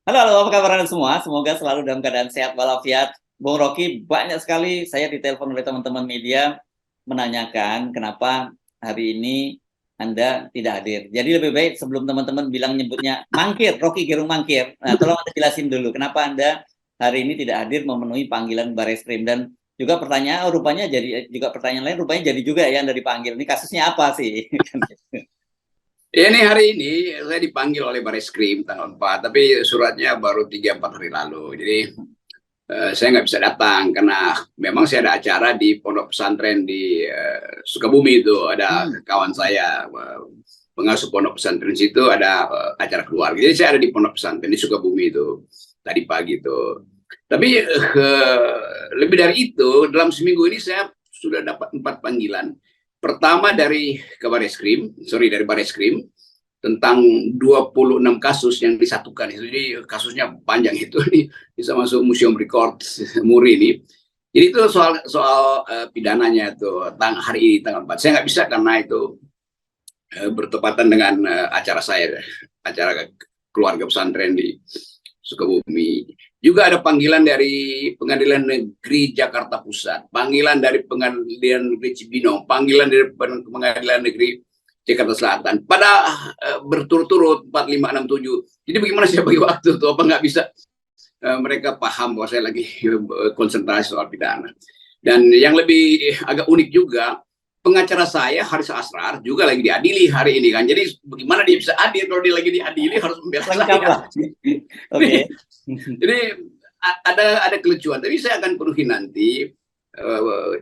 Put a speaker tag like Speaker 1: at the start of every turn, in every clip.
Speaker 1: Halo, halo, apa kabar Anda semua? Semoga selalu dalam keadaan sehat walafiat. Bung Rocky, banyak sekali saya ditelepon oleh teman-teman media menanyakan kenapa hari ini Anda tidak hadir. Jadi lebih baik sebelum teman-teman bilang nyebutnya mangkir, Rocky Gerung mangkir. Nah, tolong Anda jelasin dulu kenapa Anda hari ini tidak hadir memenuhi panggilan Barreskrim dan juga pertanyaan, rupanya jadi juga pertanyaan lain rupanya jadi juga ya Anda dipanggil. Ini kasusnya apa sih?
Speaker 2: Ya, ini hari ini saya dipanggil oleh Barreskrim tanggal 4, tapi suratnya baru 3-4 hari lalu. Jadi saya nggak bisa datang karena memang saya ada acara di pondok pesantren di Sukabumi. Itu ada
Speaker 1: Hmm.
Speaker 2: kawan saya pengasuh pondok pesantren situ, ada acara keluarga. Jadi saya ada di pondok pesantren di Sukabumi itu tadi pagi itu. Tapi lebih dari itu, dalam seminggu ini saya sudah dapat 4 panggilan. Pertama dari dari Barreskrim tentang 26 kasus yang disatukan itu. Jadi kasusnya panjang itu, bisa masuk museum record Muri ini. Jadi itu soal soal pidananya itu hari ini tanggal 4. Saya nggak bisa karena itu bertepatan dengan acara saya, acara keluarga pesantren di Sukabumi. Juga ada panggilan dari Pengadilan Negeri Jakarta Pusat, panggilan dari Pengadilan Negeri Cibinong, panggilan dari Pengadilan Negeri Jakarta Selatan. Pada berturut-turut 4, 5, 6, 7. Jadi bagaimana saya bagi waktu tuh? Apa nggak bisa mereka paham bahwa saya lagi konsentrasi soal pidana. Dan yang lebih agak unik juga, pengacara saya Haris Asrar juga lagi diadili hari ini kan. Jadi bagaimana dia bisa hadir kalau dia lagi diadili, harus membela
Speaker 1: Lengkap
Speaker 2: saya.
Speaker 1: lah. Oke.
Speaker 2: Jadi ada kelucuan, tapi saya akan penuhi nanti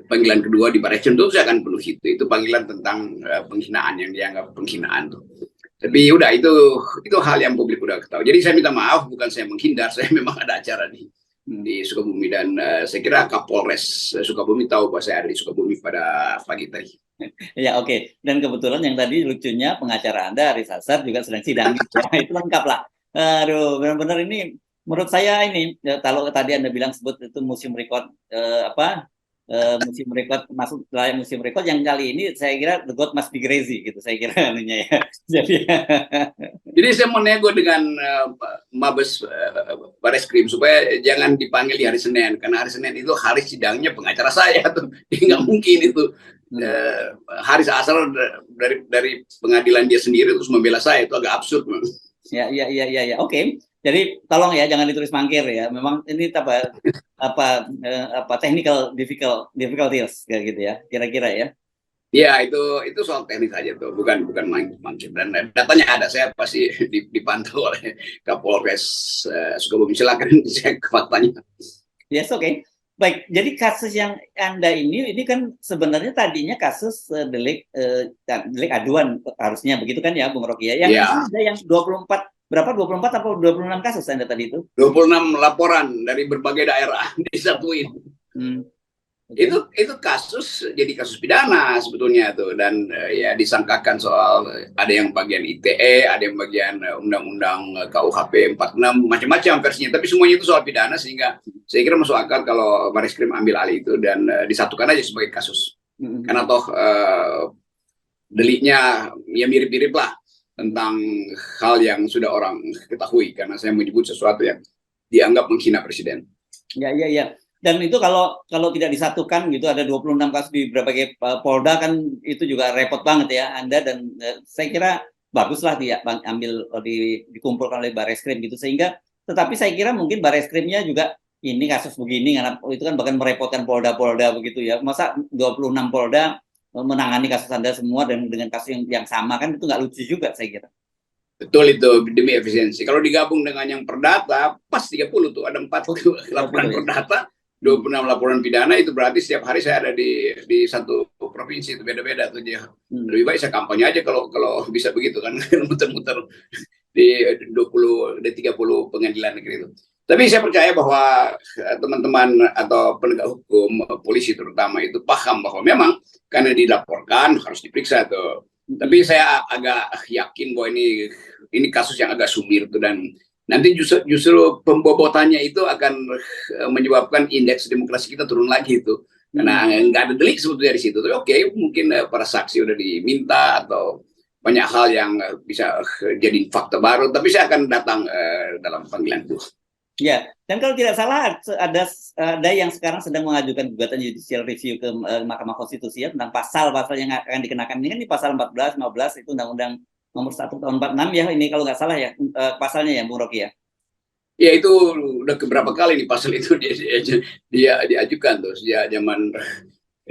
Speaker 2: panggilan kedua di Barreskrim itu. Saya akan penuhi itu panggilan tentang penghinaan yang dianggap penghinaan tuh. Tapi udah itu hal yang publik udah ketahui. Jadi saya minta maaf, bukan saya menghindar, saya memang ada acara di Sukabumi dan saya kira Kapolres Sukabumi tahu bahwa saya ada di Sukabumi pada pagi tadi.
Speaker 1: Ya, oke. Dan kebetulan yang tadi lucunya pengacara Anda, Haris Azhar, juga sedang sidang. Ya, itu lengkap lah. Aduh, benar-benar ini menurut saya ini ya, kalau tadi Anda bilang sebut itu museum record museum record masuk layak museum record yang kali ini saya kira the God must be crazy gitu saya kira anunya ya. Jadi
Speaker 2: Jadi saya mau nego dengan Mabes Barreskrim supaya jangan dipanggil di hari Senin, karena hari Senin itu hari sidangnya pengacara saya tuh. Jadi nggak mungkin itu Haris Asar dari pengadilan dia sendiri terus membela saya, itu agak absurd.
Speaker 1: ya, ya, ya, ya, ya. Oke. Jadi tolong ya jangan ditulis mangkir ya. Memang ini apa technical difficulties kayak gitu ya. Kira-kira ya.
Speaker 2: Ya, itu soal teknis aja tuh, bukan main dan datanya ada, saya pasti dipantau oleh Kapolres Sukabumi. Silakan cek faktanya.
Speaker 1: Yes, oke. Baik, jadi kasus yang Anda ini kan sebenarnya tadinya kasus delik aduan harusnya begitu kan ya Bung Rocky ya. Yang ini
Speaker 2: Ya,
Speaker 1: ada yang 24 berapa 24 atau 26 kasus Anda tadi itu?
Speaker 2: 26 laporan dari berbagai daerah disatuin.
Speaker 1: Hmm, oke.
Speaker 2: Itu kasus, jadi kasus pidana sebetulnya tuh, dan ya disangkakan soal ada yang bagian ITE, ada yang bagian undang-undang KUHP 46, macam-macam versinya, tapi semuanya itu soal pidana, sehingga saya kira masuk akal kalau Barreskrim ambil alih itu dan disatukan aja sebagai kasus, karena toh deliknya ya mirip-mirip lah tentang hal yang sudah orang ketahui, karena saya menyebut sesuatu yang dianggap menghina presiden.
Speaker 1: Ya, ya, ya. Dan itu kalau tidak disatukan gitu ada 26 kasus di berbagai Polda kan itu juga repot banget ya Anda dan saya kira baguslah dia ambil dikumpulkan oleh Barreskrim gitu sehingga tetapi saya kira mungkin Barreskrimnya juga ini kasus begini karena itu kan bahkan merepotkan Polda-Polda begitu ya. Masa 26 Polda menangani kasus Anda semua dan dengan kasus yang sama kan itu nggak lucu juga saya kira.
Speaker 2: Betul, itu demi efisiensi. Kalau digabung dengan yang perdata, pas 30 tuh, ada 4 laporan
Speaker 1: 30 ya.
Speaker 2: perdata, 26 laporan pidana, itu berarti setiap hari saya ada di satu provinsi, itu beda-beda tuh dia. Lebih baik saya kampanye aja kalau kalau bisa begitu kan, muter-muter di 20 di 30 pengadilan negeri itu. Tapi saya percaya bahwa teman-teman atau penegak hukum, polisi terutama itu paham bahwa memang karena dilaporkan harus diperiksa tuh. Tapi saya agak yakin bahwa ini kasus yang agak sumir tuh, dan nanti justru pembobotannya itu akan menyebabkan indeks demokrasi kita turun lagi itu, karena nggak ada delik sebetulnya di situ. Tapi oke, mungkin para saksi udah diminta atau banyak hal yang bisa jadi fakta baru, tapi saya akan datang dalam panggilan itu.
Speaker 1: Ya, dan kalau tidak salah ada yang sekarang sedang mengajukan gugatan judicial review ke Mahkamah Konstitusi ya, tentang pasal-pasal yang akan dikenakan. Ini kan di pasal 14, 15 itu Undang-Undang nomor 1 tahun 46 ya, ini kalau nggak salah ya pasalnya ya Bung Rocky ya.
Speaker 2: Ya itu udah keberapa kali nih pasal itu dia diajukan tuh sejak zaman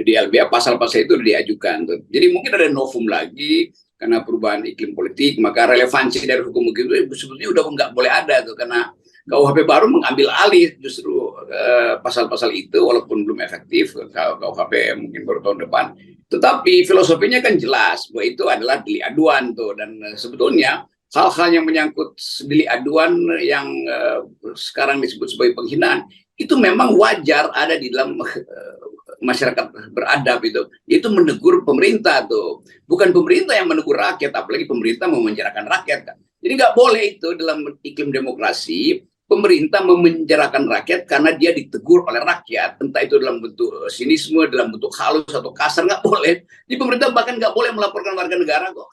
Speaker 2: di LBH, pasal-pasal itu diajukan tuh. Jadi mungkin ada novum lagi karena perubahan iklim politik, maka relevansi dari hukum itu sebetulnya udah nggak boleh ada tuh, karena KUHP baru mengambil alih justru pasal-pasal itu, walaupun belum efektif. KUHP mungkin baru tahun depan, tetapi filosofinya kan jelas bahwa itu adalah delik aduan tuh, dan sebetulnya hal-hal yang menyangkut delik aduan yang sekarang disebut sebagai penghinaan itu memang wajar ada di dalam masyarakat beradab itu menegur pemerintah tuh, bukan pemerintah yang menegur rakyat, apalagi pemerintah memenjarakan rakyat kan. Jadi nggak boleh itu dalam iklim demokrasi pemerintah memenjarakan rakyat karena dia ditegur oleh rakyat, entah itu dalam bentuk sinisme, dalam bentuk halus atau kasar, nggak boleh. Jadi pemerintah bahkan nggak boleh melaporkan warga negara kok.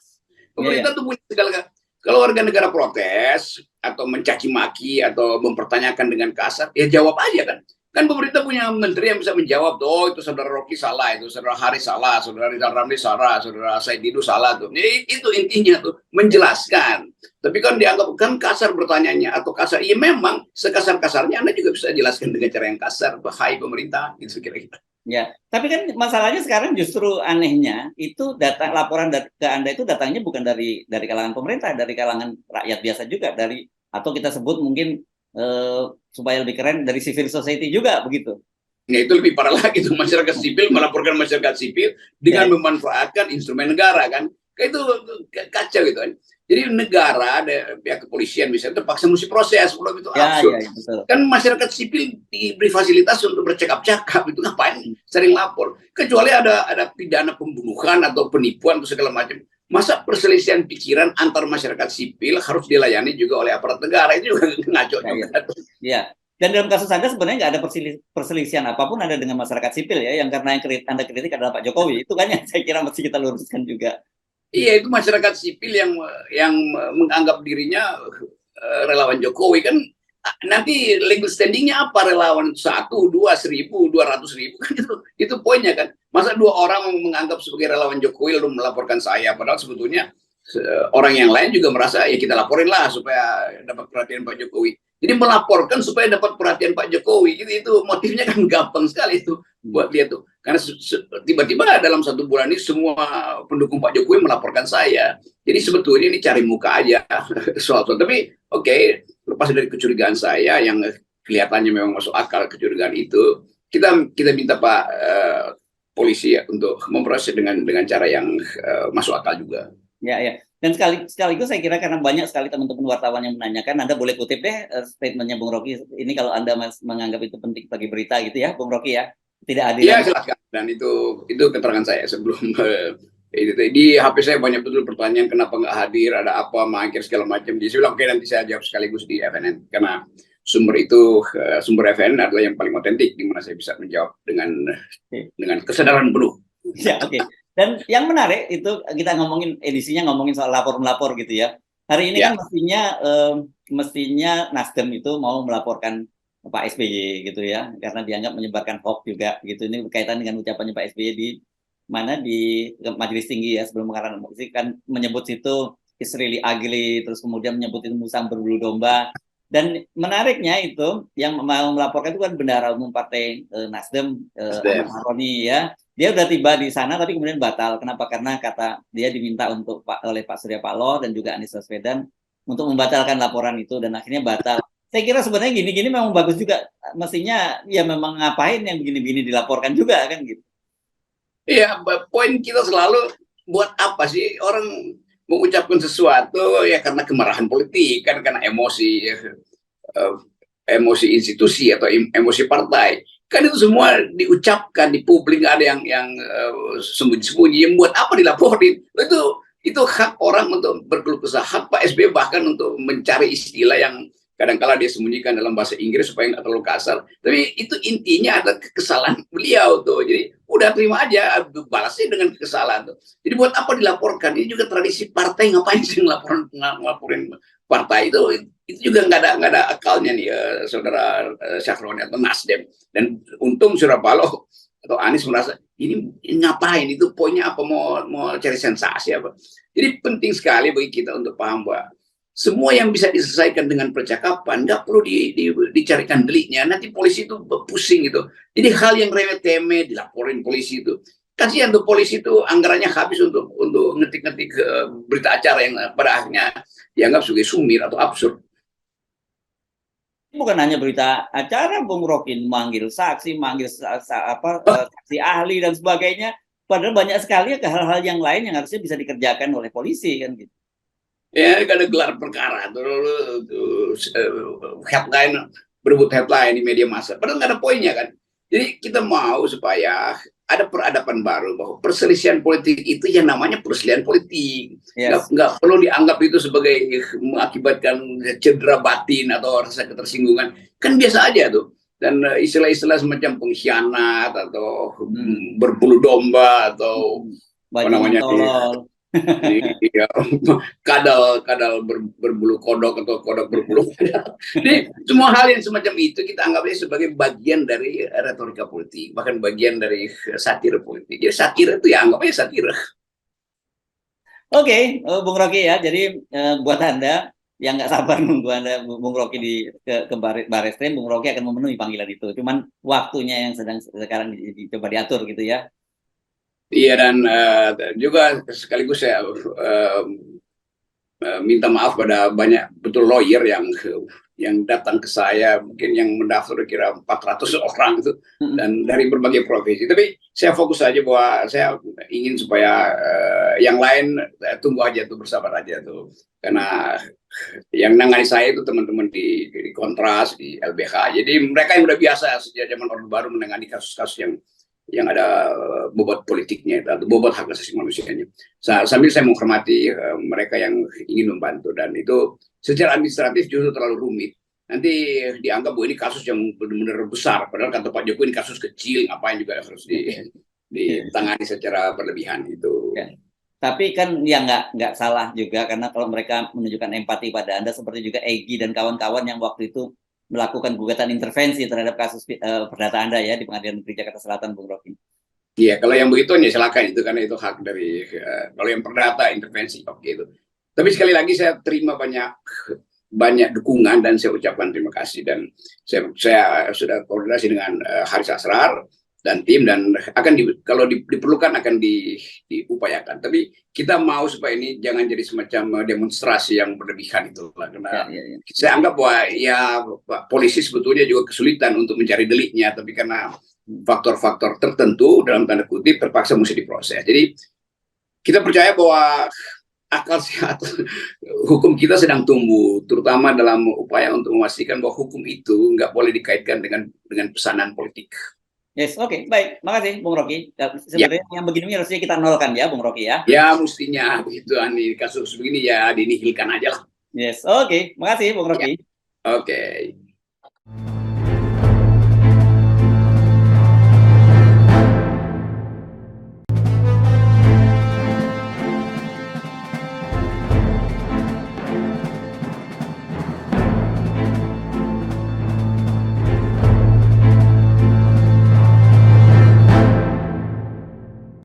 Speaker 2: Pemerintah tuh punya segala. Kalau warga negara protes atau mencaci maki atau mempertanyakan dengan kasar, ya jawab aja kan. Kan pemerintah punya menteri yang bisa menjawab, oh itu saudara Rocky salah, itu saudara Haris salah, saudara Rizal Ramli salah, saudara Said Didu salah tuh. Jadi itu intinya tuh, menjelaskan. Tapi kan dianggap kan kasar bertanyanya atau kasar. Iya memang sekasar-kasarnya Anda juga bisa jelaskan dengan cara yang kasar, bahaya pemerintah gitu kira-kira.
Speaker 1: Ya, tapi kan masalahnya sekarang justru anehnya itu laporan ke Anda itu datangnya bukan dari kalangan pemerintah, dari kalangan rakyat biasa juga, atau kita sebut mungkin supaya lebih keren dari civil society juga begitu.
Speaker 2: Nah itu lebih parah lagi tuh, masyarakat sipil melaporkan masyarakat sipil dengan memanfaatkan instrumen negara kan. Itu kacau gitu kan. Jadi negara, ada pihak kepolisian misalnya terpaksa mesti proses, itu absurd. Kan masyarakat sipil diberi fasilitas untuk bercakap-cakap, itu ngapain sering lapor? Kecuali ada pidana pembunuhan atau penipuan atau segala macam. Masa perselisihan pikiran antar masyarakat sipil harus dilayani juga oleh aparat negara, itu juga ngaco juga.
Speaker 1: Iya. Dan dalam kasus Anda sebenarnya nggak ada perselisihan apapun ada dengan masyarakat sipil ya, yang karena yang Anda kritik adalah Pak Jokowi. Itu kan yang saya kira mesti kita luruskan juga.
Speaker 2: Iya, itu masyarakat sipil yang menganggap dirinya relawan Jokowi kan. Nanti legal standingnya apa relawan? 1, 2, 1.000, 200.000 kan itu poinnya kan. Masa 2 orang menganggap sebagai relawan Jokowi lalu melaporkan saya, padahal sebetulnya orang yang lain juga merasa ya kita laporin lah supaya dapat perhatian Pak Jokowi. Jadi melaporkan supaya dapat perhatian Pak Jokowi, itu motifnya kan gampang sekali itu buat dia tuh. Karena tiba-tiba dalam 1 bulan ini semua pendukung Pak Jokowi melaporkan saya. Jadi sebetulnya ini cari muka aja soal-soal. Tapi oke, lepas dari kecurigaan saya yang kelihatannya memang masuk akal kecurigaan itu, kita minta Pak polisi ya untuk memproses dengan cara yang masuk akal juga.
Speaker 1: Ya, ya. Dan sekaligus saya kira karena banyak sekali teman-teman wartawan yang menanyakan, Anda boleh kutip deh statementnya Bung Rocky. Ini kalau Anda menganggap itu penting bagi berita gitu ya, Bung Rocky ya. Tidak adil.
Speaker 2: Iya, silakan. Dan itu keterangan saya sebelum di HP saya banyak betul pertanyaan kenapa nggak hadir, ada apa, mangkir segala macam. Jadi saya bilang oke, nanti saya jawab sekaligus di FNN karena sumber FNN adalah yang paling otentik di mana saya bisa menjawab dengan kesadaran penuh.
Speaker 1: Ya, oke. Dan yang menarik itu kita edisinya ngomongin soal lapor-melapor gitu ya. Hari ini kan mestinya Nasdem itu mau melaporkan Pak SBY gitu ya, karena dianggap menyebarkan hoax juga gitu. Ini berkaitan dengan ucapannya Pak SBY di Majelis Tinggi ya, sebelum mengarang kan menyebut situ it's really ugly, terus kemudian menyebut itu musang berbulu domba. Dan menariknya itu yang mau melaporkan itu kan Bendahara Umum Partai Nasdem, Ahmad Maroni ya. Dia udah tiba di sana tapi kemudian batal. Kenapa? Karena kata dia diminta oleh Pak Surya Paloh dan juga Anies Baswedan untuk membatalkan laporan itu dan akhirnya batal. Saya kira sebenarnya gini-gini memang bagus juga. Mestinya ya memang ngapain yang begini-begini dilaporkan juga kan gitu.
Speaker 2: Iya, poin kita selalu buat apa sih orang mengucapkan sesuatu ya karena kemarahan politik kan, karena emosi emosi institusi atau emosi partai. Kan itu semua diucapkan di publik, nggak ada yang sembunyi-sembunyi. Yang buat apa dilaporin? Itu hak orang untuk berkeluh kesah, hak Pak SBY bahkan untuk mencari istilah yang kadang-kala dia sembunyikan dalam bahasa Inggris supaya nggak terlalu kasar. Tapi itu intinya ada kesalahan beliau tuh. Jadi udah terima aja, balasnya dengan kesalahan tuh. Jadi buat apa dilaporkan? Ini juga tradisi partai, ngapain sih ngelaporin partai itu juga nggak ada akalnya nih, saudara Syafroni atau Nasdem. Dan untung Surya Paloh atau Anies merasa ini ngapain, itu poinnya apa, mau cari sensasi apa. Jadi penting sekali bagi kita untuk paham bahwa semua yang bisa diselesaikan dengan percakapan nggak perlu dicarikan deliknya, nanti polisi itu pusing gitu. Jadi hal yang remeh-temeh dilaporin polisi itu, kasihan tuh polisi itu anggarannya habis untuk ngetik-ngetik berita acara yang pada akhirnya dianggap sebagai sumir atau absurd.
Speaker 1: Bukan hanya berita acara, Bung Rokin, manggil saksi, manggil saksi ahli dan sebagainya. Padahal banyak sekali hal-hal yang lain yang harusnya bisa dikerjakan oleh polisi kan gitu.
Speaker 2: Ya, ada gelar perkara tuh, headline, berebut headline di media massa. Padahal nggak ada poinnya kan. Jadi kita mau supaya ada peradaban baru bahwa perselisihan politik itu yang namanya perselisihan politik.
Speaker 1: Yes.
Speaker 2: Nggak perlu dianggap itu sebagai mengakibatkan cedera batin atau rasa ketersinggungan. Kan biasa aja tuh. Dan istilah-istilah semacam pengkhianat atau berbulu domba atau apa namanya iya, kadal berbulu kodok atau kodok berbulu kadal. Jadi semua hal yang semacam itu kita anggapnya sebagai bagian dari retorika politik, bahkan bagian dari satir politik. Jadi satir itu ya anggapnya satir.
Speaker 1: Oke, Bung Rocky ya. Jadi buat Anda yang nggak sabar nunggu Anda Bung Rocky ke Barreskrim, Bung Rocky akan memenuhi panggilan itu. Cuman waktunya yang sekarang dicoba diatur gitu ya.
Speaker 2: Iya, dan juga sekaligus saya minta maaf pada banyak betul lawyer yang datang ke saya, mungkin yang mendaftar kira 400 orang itu, dan dari berbagai profesi. Tapi saya fokus saja bahwa saya ingin supaya yang lain tunggu aja tuh, bersabar aja tuh, karena yang nangani saya itu teman-teman di Kontras, di LBH. Jadi mereka yang udah biasa sejak zaman Orde Baru menangani kasus-kasus yang ada bobot politiknya atau bobot hak asasi manusianya. Sambil saya menghormati mereka yang ingin membantu, dan itu secara administratif justru terlalu rumit. Nanti dianggap bahwa ini kasus yang benar-benar besar, padahal kata Pak Jokowi ini kasus kecil, ngapain juga harus ditangani secara berlebihan itu.
Speaker 1: Ya. Tapi kan ya nggak salah juga, karena kalau mereka menunjukkan empati pada Anda, seperti juga Egy dan kawan-kawan yang waktu itu melakukan gugatan intervensi terhadap kasus perdata Anda ya di Pengadilan Negeri Jakarta Selatan, Bung Rocky.
Speaker 2: Iya, kalau yang begitu ya silakan, itu karena itu hak dari kalau yang perdata intervensi oke itu. Tapi sekali lagi saya terima banyak dukungan dan saya ucapkan terima kasih, dan saya sudah koordinasi dengan Haris Asrar dan tim, dan akan kalau diperlukan akan diupayakan. Tapi kita mau supaya ini jangan jadi semacam demonstrasi yang berlebihan itu, karena saya anggap bahwa ya polisi sebetulnya juga kesulitan untuk mencari deliknya, tapi karena faktor-faktor tertentu dalam tanda kutip terpaksa mesti diproses. Jadi kita percaya bahwa akal sehat hukum kita sedang tumbuh, terutama dalam upaya untuk memastikan bahwa hukum itu nggak boleh dikaitkan dengan pesanan politik.
Speaker 1: Yes, oke, baik. Makasih, Bung Rocky. Sebenarnya yang begini harusnya kita nolkan ya, Bung Rocky ya.
Speaker 2: Ya, mestinya begitu, kasus begini ya dinihilkan aja lah.
Speaker 1: Yes, oke. Makasih, Bung Rocky.
Speaker 2: Oke.